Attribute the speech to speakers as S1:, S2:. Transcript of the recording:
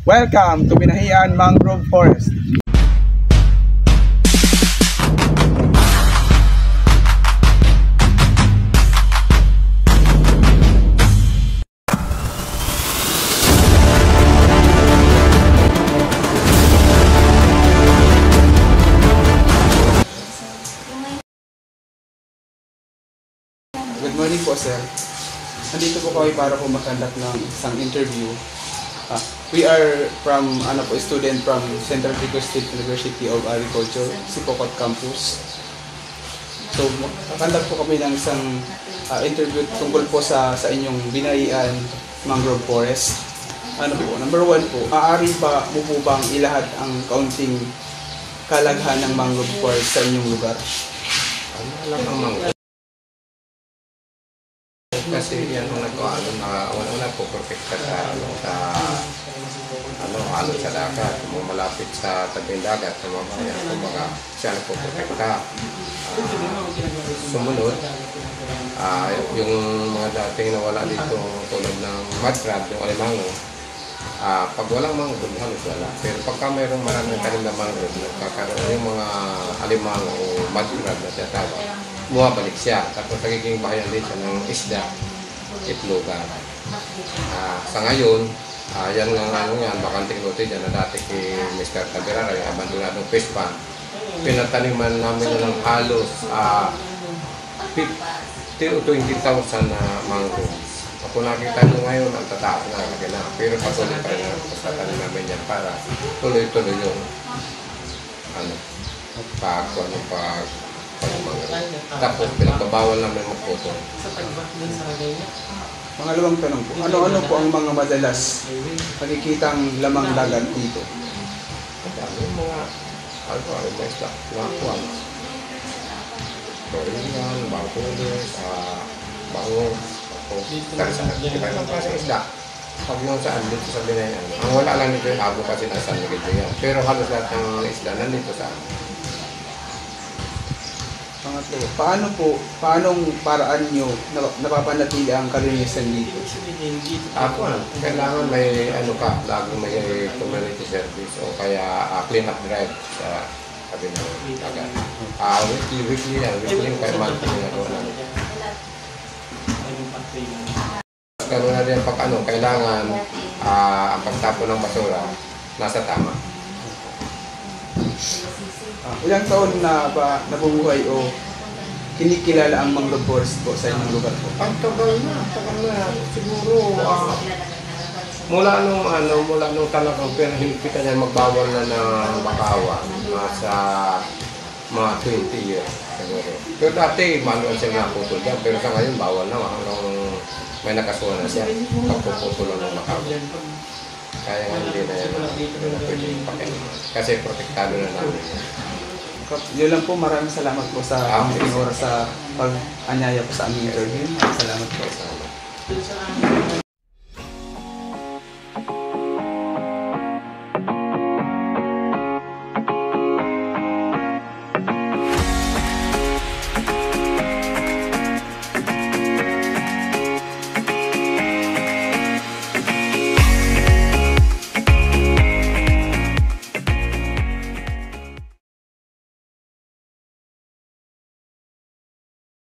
S1: Welcome to Binahian Mangrove Forest. Good morning po, sir. Nandito po kami para po makandak ng isang interview. We are from student from Central Rico State University of Agriculture, Sipocot Campus. So, makandak po kami ng isang interview tungkol po sa inyong Binahian Mangrove Forest. Number one po, maaari pa mo po bang ilahad ang kaunting kalaghan ng mangrove forest sa inyong lugar?
S2: Ano lang ang mangrove? Kasi yan ang wala po perfect sa dagat, kung malapit sa tabing dagat, kumbaga siya po perfecta. Sumunod, yung mga dating nawala dito tulad ng mud crab, yung alimango, pag walang mangrove, halos wala. Pero pagka mayroong maraming tanim na mangrove, nagkakaroon yung mga alimango o mud crab na tinatawag, bumabalik siya. Tapos nagiging bahayan din siya ng isda, itlogan. Sa ngayon, yan nga yan, bakanting lote dyan na dati kay Mr. Taberara, yung abandonadong fish pond. Pinataniman namin ng halos 15 o 20,000 na mangroves. Kung nakita nyo ngayon, ang tataas na na. Pero patuloy pa rin ang pagtatanim namin yan para tuloy-tuloy yung tapos pinagbabawal namin magputol.
S1: Pangalawang tanong po, ano po ang mga madalas nakikitang lamang dagat dito?
S2: Yung mga mga isda, mga kuwan. Korean, bangkulis, bangos, tarisan. Iba-ibang klaseng isda. Pag yung saan dito sa Binahian, ang wala lang dito yung abo kasi nasa San Miguel yan. Pero halos lahat ng isda nandito sa
S1: Pangatlo, paanong paraan nyo napapanatili ang kalinisan dito?
S2: Kailangan may laging may community service o kaya clean up drive sa sabi ng dagat. Weekly kaya monthly na doon. Karoon na rin kailangan ang pagtapon ng basura nasa tama.
S1: Ilang taon na ba nabubuhay o kinikilala ang mangrove forest po sa inyong lugar po?
S2: Ang tagal na. Siguro mula nung talagang pinahilipitan yan magbawal na ng bakawan sa mga 20 years siguro. Pero dati manual siya naputol dyan, pero sa ngayon bawal na hanggang may nakasuhan na siya pagpuputol ng bakawan. Kaya nga hindi na yan pwede pakialaman. Kasi protektado na namin.
S1: Yun lang po, maraming salamat po sa oras sa pag-anyaya po sa aming interview. Salamat po.